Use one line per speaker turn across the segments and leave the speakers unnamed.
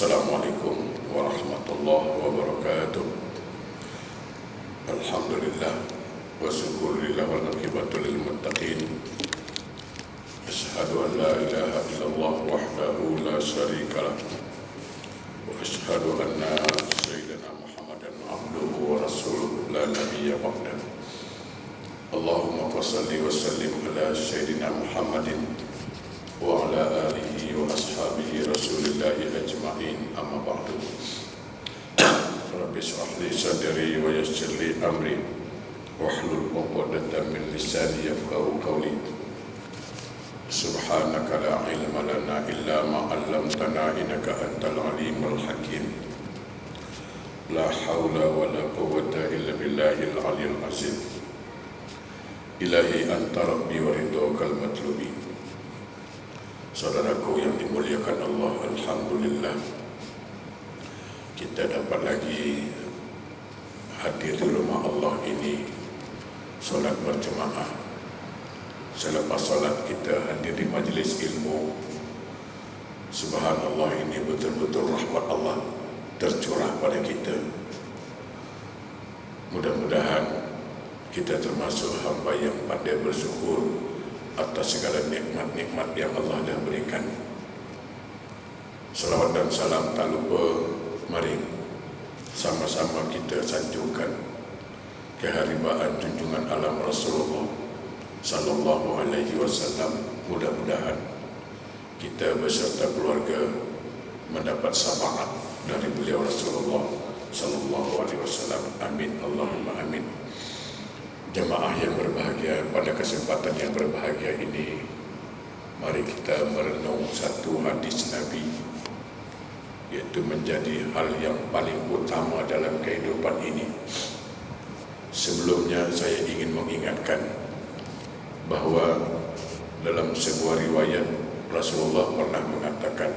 Assalamualaikum warahmatullahi wabarakatuh. Alhamdulillah wa syukurillah wal aqibatu lil muttaqin. Asyhadu an la ilaha illallah wahdahu la syarika lah wa asyhadu anna sayyidina Muhammadan abduhu wa rasuluhu la nabiyya ba'dahu. Allahumma fassalli wa sallim ala sayyidina Muhammadin wa ala alihi wa ashabihi rasulillahi ajma'in, amma ba'du. Rabbi shrah li sadri wa yassir li amri wahlul 'uqdatam min lisani yafqahu qawli. Subhanaka la ilma lana illa ma 'allamtana innaka antal alimul hakim. La haula wa la quwwata illa billahil aliyyil azim. Ilahi anta rabbi wa ridhokal matlubi. Saudaraku yang dimuliakan Allah, alhamdulillah kita dapat lagi hadir di rumah Allah ini, solat berjemaah. Selepas solat kita hadir di majlis ilmu. Subhanallah, ini betul-betul rahmat Allah tercurah pada kita. Mudah-mudahan kita termasuk hamba yang pandai bersyukur atas segala nikmat-nikmat yang Allah dah berikan. Salawat dan salam tak lupa, mari sama-sama kita sanjungkan keharibaan junjungan alam Rasulullah sallallahu alaihi wasallam. Mudah-mudahan kita beserta keluarga mendapat syafaat dari beliau Rasulullah sallallahu alaihi wasallam. Amin, Allahumma amin. Jemaah yang berbahagia, pada kesempatan yang berbahagia ini, mari kita merenung satu hadis Nabi, yaitu menjadi hal yang paling utama dalam kehidupan ini. Sebelumnya saya ingin mengingatkan bahawa dalam sebuah riwayat Rasulullah pernah mengatakan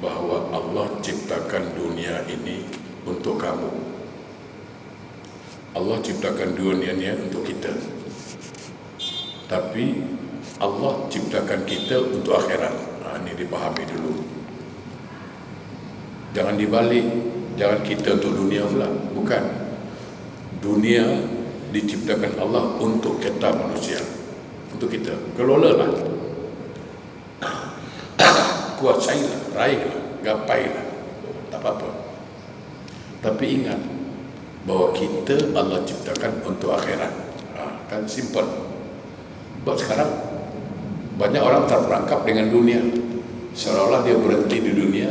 bahawa Allah ciptakan dunia ini untuk kamu. Allah ciptakan dunia ini untuk kita, tapi Allah ciptakan kita untuk akhirat. Ini dipahami dulu. Jangan dibalik, jangan kita untuk dunia pula. Bukan. Dunia diciptakan Allah untuk kita manusia, untuk kita. Kelolalah, kuasailah, raihlah, gapailah, tak apa-apa. Tapi ingat bahawa kita Allah ciptakan untuk akhirat. Kan simple. Sebab sekarang banyak orang terperangkap dengan dunia, seolah-olah dia berhenti di dunia.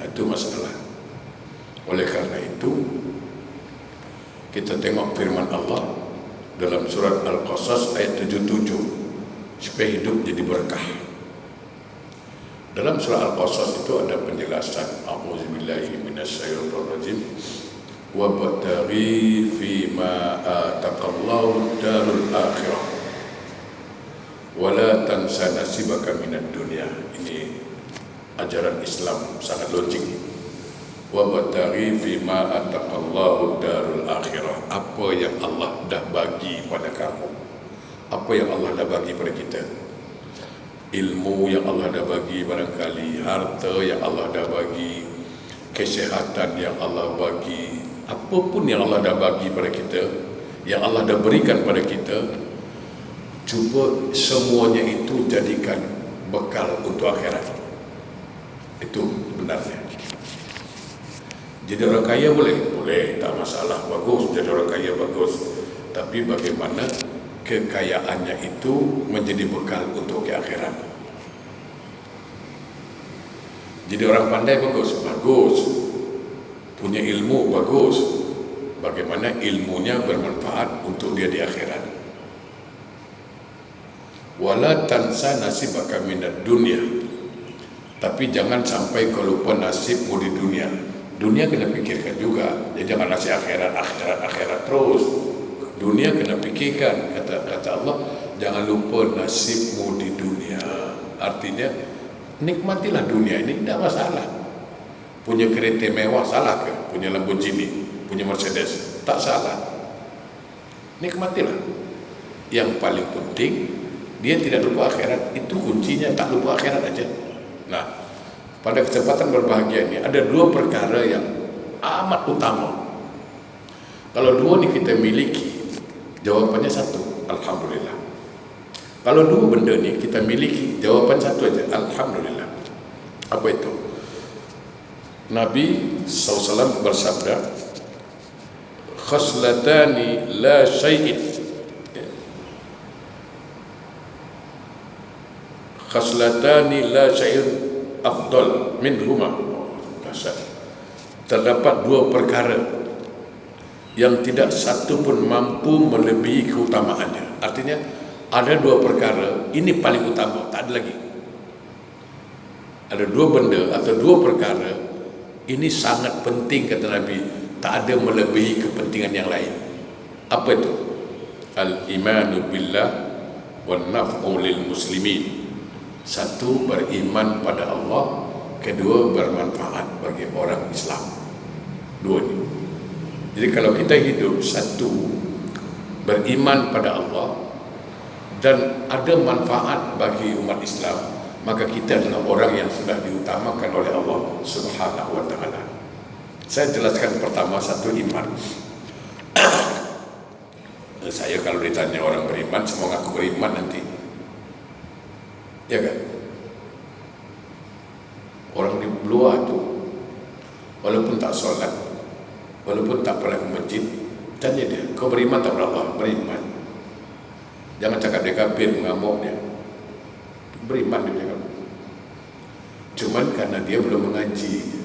Itu masalah. Oleh karena itu, kita tengok firman Allah dalam surat Al-Qasas ayat 77, supaya hidup jadi berkah. Dalam surah Al-Qasas itu ada penjelasan, a'udzubillahi minasyaitonirrajim, wabtaghi fima ataqallahu darul akhirah wala tansa nasibaka minad dunya. Ini ajaran Islam sangat logik. Wabtaghi fima ataqallahu darul akhirah, apa yang Allah dah bagi pada kamu, apa yang Allah dah bagi pada kita. Ilmu yang Allah dah bagi, barangkali harta yang Allah dah bagi, kesihatan yang Allah bagi, apapun yang Allah dah bagi pada kita, yang Allah dah berikan pada kita, cuba semuanya itu jadikan bekal untuk akhirat. Itu benarnya. Jadi orang kaya boleh, tak masalah, bagus. Jadi orang kaya bagus. Tapi bagaimana kekayaannya itu menjadi bekal untuk ke akhirat. Jadi orang pandai bagus. Punya ilmu bagus. Bagaimana ilmunya bermanfaat untuk dia di akhirat. Wala tansa nasibaka minad dunya. Tapi jangan sampai kau lupa nasibmu di dunia. Dunia kena pikirkan juga. Jadi jangan nasi akhirat terus. Dunia kena pikirkan. Kata Allah, jangan lupa nasibmu di dunia. Artinya nikmatilah dunia ini, tidak masalah. Punya kereta mewah salah ke? Punya Lamborghini, punya Mercedes, tak salah. Nikmatilah. Yang paling penting dia tidak lupa akhirat. Itu kuncinya, tak lupa akhirat aja. Nah, pada kesempatan berbahagia ini ada dua perkara yang amat utama. Kalau dua ini kita miliki, jawabannya satu, alhamdulillah. Kalau dua benda ni kita miliki, jawapan satu aja, alhamdulillah. Apa itu? Nabi SAW bersabda, khaslatani la syai'in, khaslatani la syai'un afdal minhuma. Terdapat dua perkara yang tidak satu pun mampu melebihi keutamaannya. Artinya ada dua perkara, ini paling utama, tak ada lagi. Ada dua benda atau dua perkara, ini sangat penting kata Nabi, tak ada melebihi kepentingan yang lain. Apa itu? Al-imanu billah wal naf'u lil muslimin. Satu, beriman pada Allah. Kedua, bermanfaat bagi orang Islam. Dua ini. Jadi kalau kita hidup, satu, beriman pada Allah dan ada manfaat bagi umat Islam, maka kita adalah orang yang sudah diutamakan oleh Allah Subhanahu wa ta'ala. Saya jelaskan pertama, satu, iman. Saya kalau ditanya orang beriman, semua ngaku beriman nanti, ya kan? Orang di luar tu, walaupun tak solat, walaupun tak pernah ke masjid, tanya dia, kau beriman tak pada Allah? Beriman. Jangan cakap dia kafir, mengamuk dia. Beriman dia cakap. Cuman karena dia belum mengaji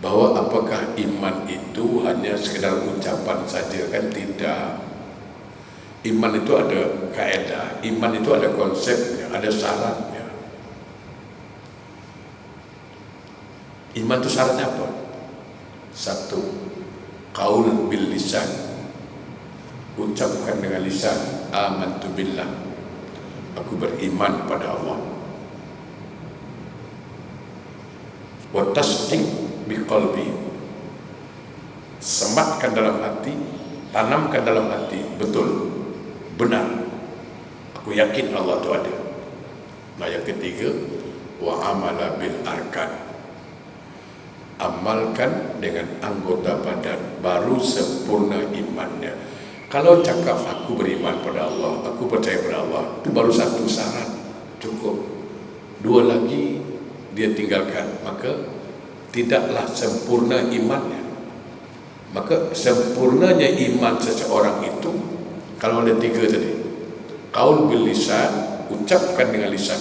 bahawa apakah iman itu hanya sekedar ucapan saja, kan tidak. Iman itu ada kaedah, iman itu ada konsepnya, ada syaratnya. Iman itu syaratnya apa? Satu, qaul bil lisan, ucapkan dengan lisan, amantu billah, aku beriman pada Allah. Wa tasdiq bi qalbi, sematkan dalam hati, tanamkan dalam hati, betul, benar, aku yakin Allah itu ada. Nah, yang ketiga, wa amala bil arkan, amalkan dengan anggota badan, baru sempurna imannya. Kalau cakap aku beriman pada Allah, aku percaya pada Allah, itu baru satu syarat, cukup. Dua lagi dia tinggalkan, maka tidaklah sempurna imannya. Maka sempurnanya iman seseorang itu kalau ada tiga tadi. Qaul bil lisan, ucapkan dengan lisan.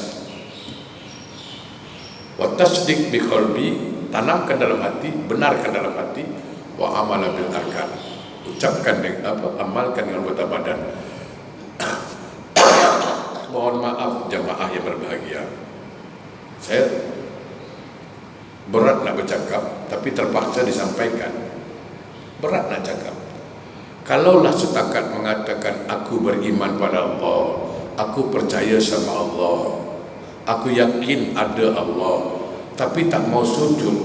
Wa tasdiq bi qalbi, tanamkan dalam hati, benarkan dalam hati. Wa amala bil arkan, ucapkan dengan apa? Amalkan dengan anggota badan. Mohon maaf jamaah yang berbahagia, saya berat nak bercakap, tapi terpaksa disampaikan. Berat nak cakap. Kalaulah setakat mengatakan aku beriman pada Allah, aku percaya sama Allah, aku yakin ada Allah, tapi tak mau sujud.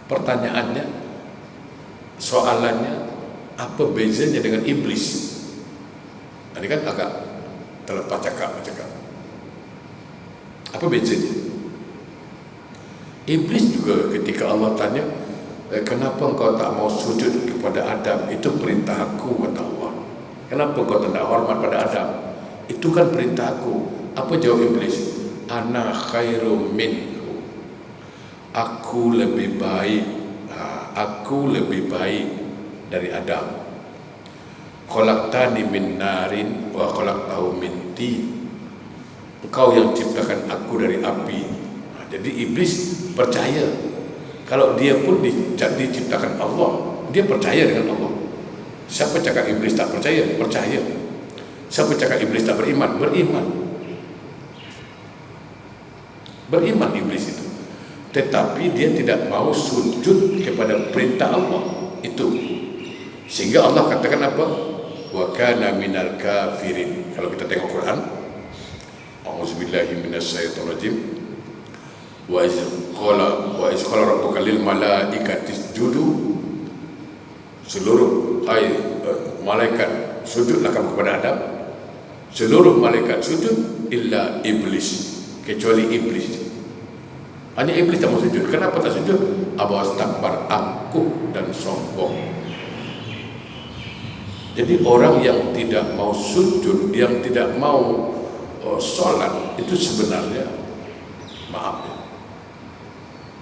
Pertanyaannya, soalannya, apa bezanya dengan iblis? Ini kan agak terlepas cakap. Apa bezanya? Iblis juga ketika Allah tanya, kenapa engkau tak mau sujud kepada Adam? Itu perintah aku, kata Allah. Kenapa engkau tak hormat pada Adam? Itu kan perintah aku. Apa jawab iblis? Ana khairum minhu, aku lebih baik, aku lebih baik dari Adam. Khalaqtani min narin wa khalaqtahu min tin, engkau yang ciptakan aku dari api. Jadi iblis percaya kalau dia pun diciptakan Allah, dia percaya dengan Allah. Siapa cakap iblis tak percaya? Percaya. Siapa cakap iblis tak beriman? Beriman. Beriman iblis itu, tetapi dia tidak mau sujud kepada perintah Allah itu, sehingga Allah katakan apa? Wa kana minal kafirin. Kalau kita tengok Quran, a'udzubillahi minasyaitonir rajim, wa iz qala rabbuka lil malaikati isjudu, seluruh malaikat sujudlah kamu kepada Adam. Seluruh malaikat sujud illa iblis kecuali iblis. Hanya iblis tak mau sujud. Kenapa tak sujud? Aba wastakbar, angkuh dan sombong. Jadi orang yang tidak mau sujud, yang tidak mau sholat, itu sebenarnya, maaf ya,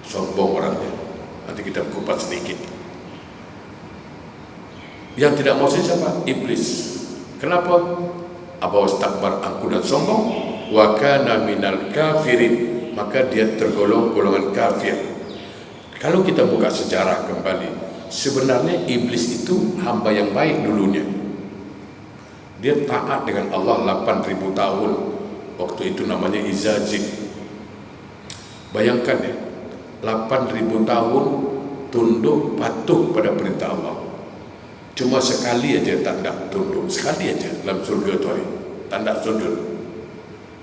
sombong orangnya. Nanti kita kupas sedikit. Yang tidak mau sujud siapa? Iblis. Kenapa? Aba wastakbar, angkuh dan sombong. Wa kana minal kafirin, maka dia tergolong golongan kafir. Kalau kita buka sejarah kembali, sebenarnya iblis itu hamba yang baik dulunya. Dia taat dengan Allah 8.000 tahun. Waktu itu namanya Izazid. Bayangkan ya, 8.000 tahun tunduk patuh pada perintah Allah. Cuma sekali aja tak nak tunduk, sekali aja dalam surga tu, tak nak sujud.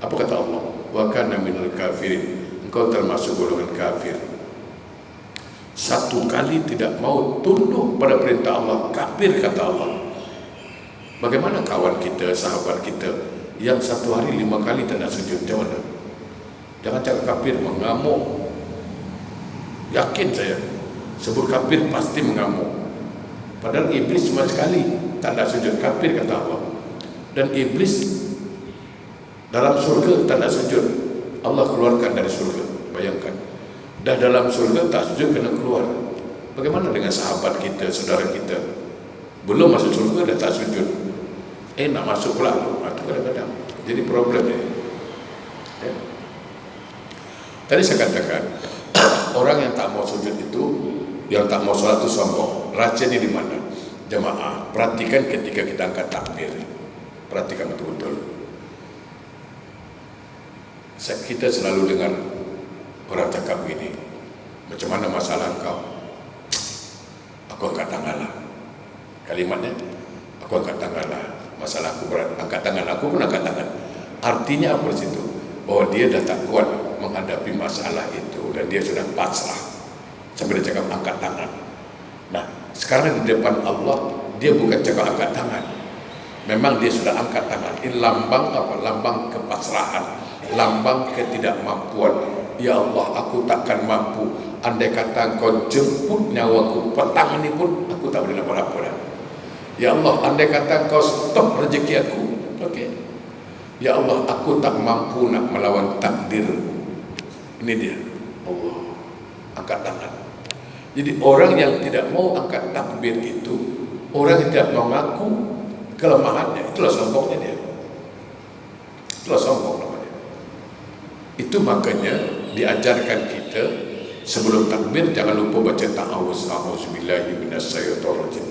Apa kata Allah? Wa kana minal kafirin, engkau termasuk golongan kafir. Satu kali tidak mau tunduk pada perintah Allah, kafir kata Allah. Bagaimana kawan kita, sahabat kita yang satu hari 5 kali tak nak sujud, macam mana? Jangan cakap kafir, mengamuk. Yakin saya, sebut kafir pasti mengamuk. Padahal iblis cuma sekali tak nak sujud, kafir kata Allah. Dan iblis dalam surga tak nak sujud, Allah keluarkan dari surga. Bayangkan, dah dalam surga tak sujud kena keluar. Bagaimana dengan sahabat kita, saudara kita, belum masuk surga dah tak sujud, nak masuk pula. Itu kadang-kadang jadi problem ni ya. Tadi saya katakan orang yang tak mau sujud itu, yang tak mau sholat itu sombong. Rahasianya di mana? Jemaah, perhatikan ketika kita angkat takbir, perhatikan betul-betul. Kita selalu dengar orang cakap begini, macam mana masalah engkau? Aku angkat tangan lah. Kalimatnya, aku angkat tangan lah. Masalah aku berat, angkat tangan. Aku pun angkat tangan. Artinya apa di situ? Bahwa dia dah tak kuat menghadapi masalah itu dan dia sudah pasrah. Sampai dia cakap angkat tangan. Nah, sekarang di depan Allah, dia bukan cakap angkat tangan. Memang dia sudah angkat tangan. Ini lambang apa? Lambang kepasrahan, lambang ketidakmampuan. Ya Allah, aku takkan mampu. Andai kata Engkau jemput nyawaku petang ini pun, aku tak boleh apa-apa dah. Ya Allah, andai kata Engkau stop rezeki aku, okey. Ya Allah, aku tak mampu nak melawan takdir. Ini dia, Allah angkat tangan. Jadi orang yang tidak mau angkat takbir itu, orang yang tidak mau mengaku kelemahannya, itulah sombongnya dia. Itulah sombong namanya. Itu makanya diajarkan kita sebelum takbir jangan lupa baca ta'awuz, a'udzubillahi minasyaitonirrajim.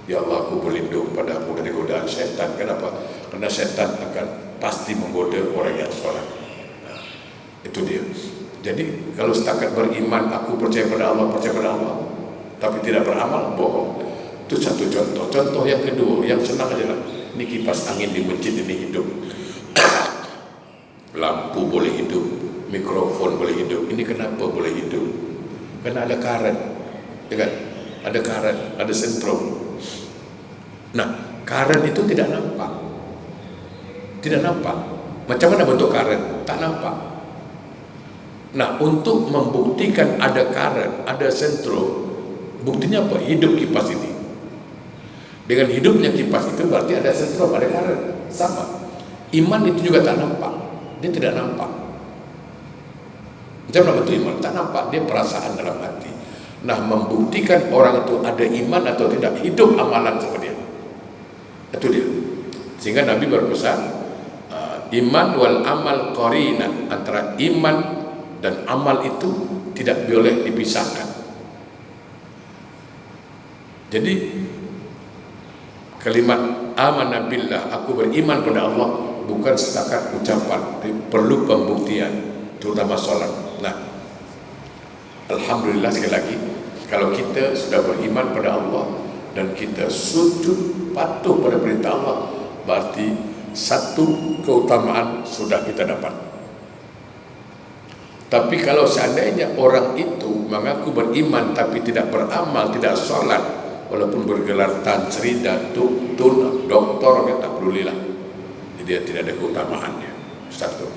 Ya Allah, aku berlindung padamu dari godaan syaitan. Kenapa? Karena syaitan akan pasti menggoda orang yang sholat. Nah, itu dia. Jadi kalau setakat beriman, aku percaya pada Allah, tapi tidak beramal, bohong. Itu satu contoh. Contoh yang kedua, yang senang aja lah. Ini kipas angin di masjid ini hidup. Lampu boleh hidup, mikrofon boleh hidup. Ini kenapa boleh hidup? Karena ada current, ya kan? Ada current, ada sentrum. Nah, current itu tidak nampak. Tidak nampak. Macam mana bentuk current? Tak nampak. Nah, untuk membuktikan ada current, ada sentrum, buktinya apa? Hidup kipas ini. Dengan hidupnya kipas itu berarti ada sentrum, ada current. Sama. Iman itu juga tak nampak. Dia tidak nampak. Macam mana bentuk iman? Tak nampak. Dia perasaan dalam hati. Nah, membuktikan orang itu ada iman atau tidak, hidup amalan sama dia. Itu dia. Sehingga Nabi berpesan, iman wal amal qarinan, antara iman dan amal itu tidak boleh dipisahkan. Jadi kalimat amanah billah, aku beriman pada Allah, bukan setakat ucapan, perlu pembuktian, terutama sholat. Nah, alhamdulillah sekali lagi, kalau kita sudah beriman pada Allah dan kita sujud patuh pada perintah Allah, berarti satu keutamaan sudah kita dapat. Tapi kalau seandainya orang itu mengaku beriman tapi tidak beramal, tidak sholat, walaupun bergelar Tan Sri, Datuk, Tun, Doktor, tak pedulilah, dia tidak ada keutamaannya. Satu.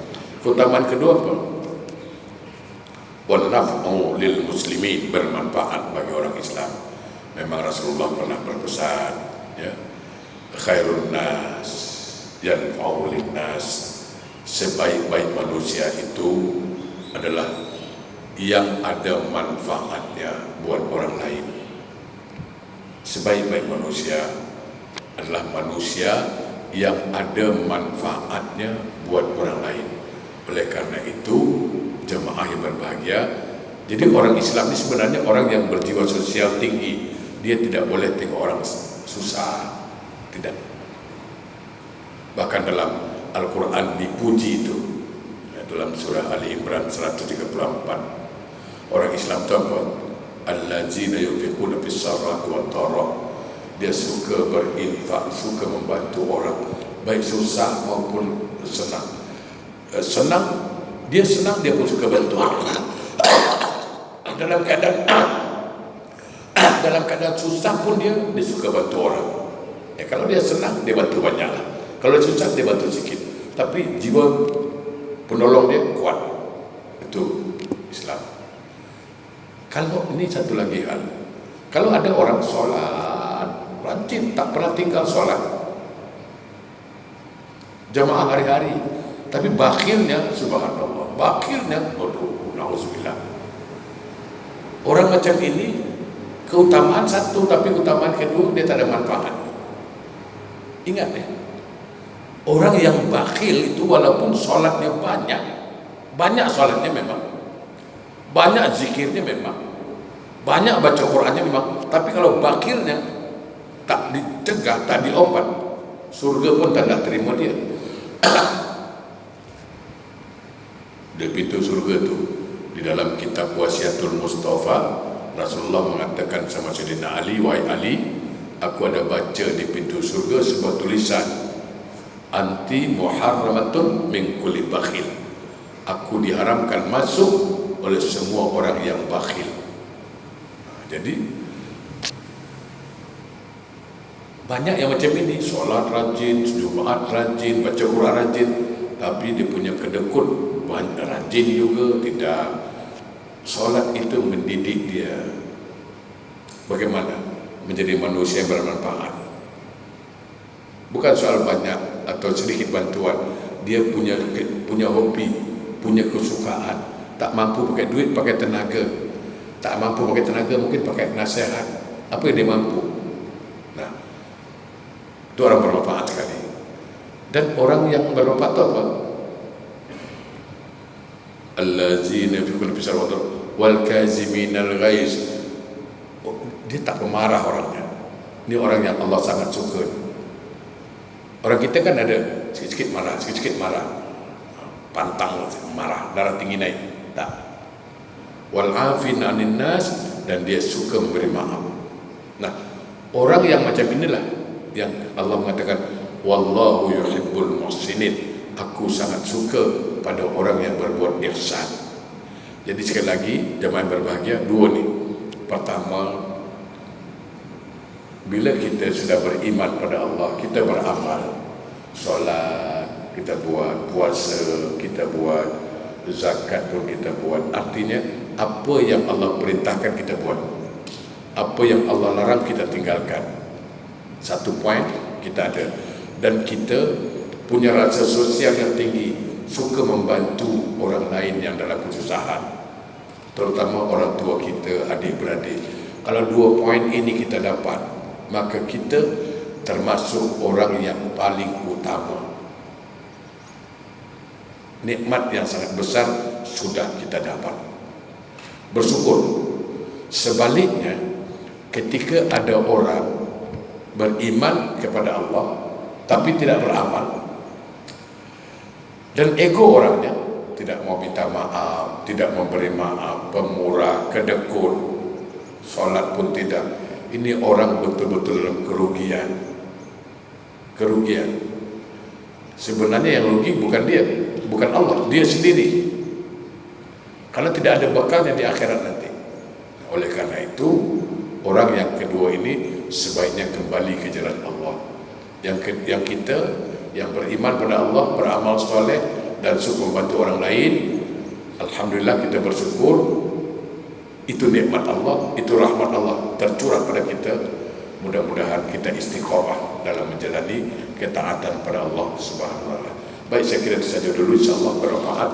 Keutamaan kedua apa? Wan naf'u lil muslimin, bermanfaat bagi orang Islam. Memang Rasulullah pernah berpesan, ya, khairun nas yanfa'u lin nas, sebaik-baik manusia itu adalah yang ada manfaatnya buat orang lain. Sebaik-baik manusia adalah manusia yang ada manfaatnya buat orang lain. Oleh karena itu, jemaah yang berbahagia, jadi orang Islam ini sebenarnya orang yang berjiwa sosial tinggi. Dia tidak boleh tengok orang susah, tidak. Bahkan dalam Al-Quran dipuji itu, dalam surah Ali Imran 134. Orang Islam itu apa? Allazina yunfiquna fis sarra'i wat dharra. Dia suka berinfak, suka membantu orang, baik susah maupun senang. Dia senang, dia pun suka bantu orang. Dalam keadaan susah pun dia suka bantu orang. Ya, kalau dia senang, dia bantu banyak lah. Kalau susah, dia bantu sedikit. Tapi jiwa penolong dia kuat. Itu Islam. Kalau ini satu lagi hal, kalau ada orang sholat rajin, tak pernah tinggal sholat, jamaah hari-hari, tapi bakhilnya, subhanallah, bakhilnya, aduh, na'udzubillah. Orang macam ini, keutamaan satu, tapi keutamaan kedua, dia tak ada manfaat. Ingat ya, orang yang bakhil itu walaupun sholatnya banyak sholatnya memang, banyak zikirnya memang, banyak baca Qurannya memang, tapi kalau bakhilnya tak dicegah, tak diobat, surga pun tak nak terima dia. Di pintu surga tu, di dalam kitab Wasiatul Mustafa, Rasulullah mengatakan sama Sayyidina Ali, wahai Ali, aku ada baca di pintu surga sebuah tulisan, anti muharramatun min kulli bakhil. Aku diharamkan masuk oleh semua orang yang bakhil. Jadi banyak yang macam ini, solat rajin, Jumaat rajin, baca Quran rajin, tapi dia punya kedekut banyak rajin juga tidak. Solat itu mendidik dia bagaimana menjadi manusia yang bermanfaat. Bukan soal banyak atau sedikit bantuan, dia punya hobi, punya kesukaan. Tak mampu pakai duit, pakai tenaga. Tak mampu pakai tenaga, mungkin pakai nasihat. Apa yang dia mampu? Nah, itu orang bermanfaat sekali. Dan orang yang bermanfaat itu apa? Allazina fi kulli fisar wal kaziminal ghaiz. Dia tak pemarah orangnya. Ini orang yang Allah sangat suka. Orang kita kan ada sikit-sikit marah, pantang marah, darah tinggi naik. Tak. Wal afin anin nas, dan dia suka memberi maaf. Nah, orang yang macam inilah yang Allah mengatakan wallahu yuhibbul muhsinin. Aku sangat suka pada orang yang berbuat ihsan. Jadi sekali lagi jemaah yang berbahagia, dua ni. Pertama, bila kita sudah beriman pada Allah, kita beramal, solat kita buat, puasa kita buat, zakat pun kita buat. Artinya apa yang Allah perintahkan kita buat, apa yang Allah larang kita tinggalkan. Satu poin kita ada. Dan kita punya rasa sosial yang tinggi, suka membantu orang lain yang dalam kesusahan, terutama orang tua kita, adik-beradik. Kalau dua poin ini kita dapat, maka kita termasuk orang yang paling utama. Nikmat yang sangat besar sudah kita dapat. Bersyukur. Sebaliknya, ketika ada orang beriman kepada Allah tapi tidak beramal, dan ego orangnya tidak mau minta maaf, tidak memberi maaf, pemurah, kedekut, solat pun tidak, ini orang betul-betul dalam kerugian. Sebenarnya yang rugi bukan dia, bukan Allah, dia sendiri, karena tidak ada bekalnya di akhirat nanti. Oleh karena itu, orang yang kedua ini sebaiknya kembali ke jalan Allah. Yang kita yang beriman pada Allah, beramal soleh, dan suka membantu orang lain, alhamdulillah kita bersyukur. Itu nikmat Allah, itu rahmat Allah tercurah pada kita. Mudah-mudahan kita istiqamah dalam menjalani ketaatan pada Allah Subhanahu wa taala. Baik, saya kira itu saja dulu, insyaallah bermanfaat.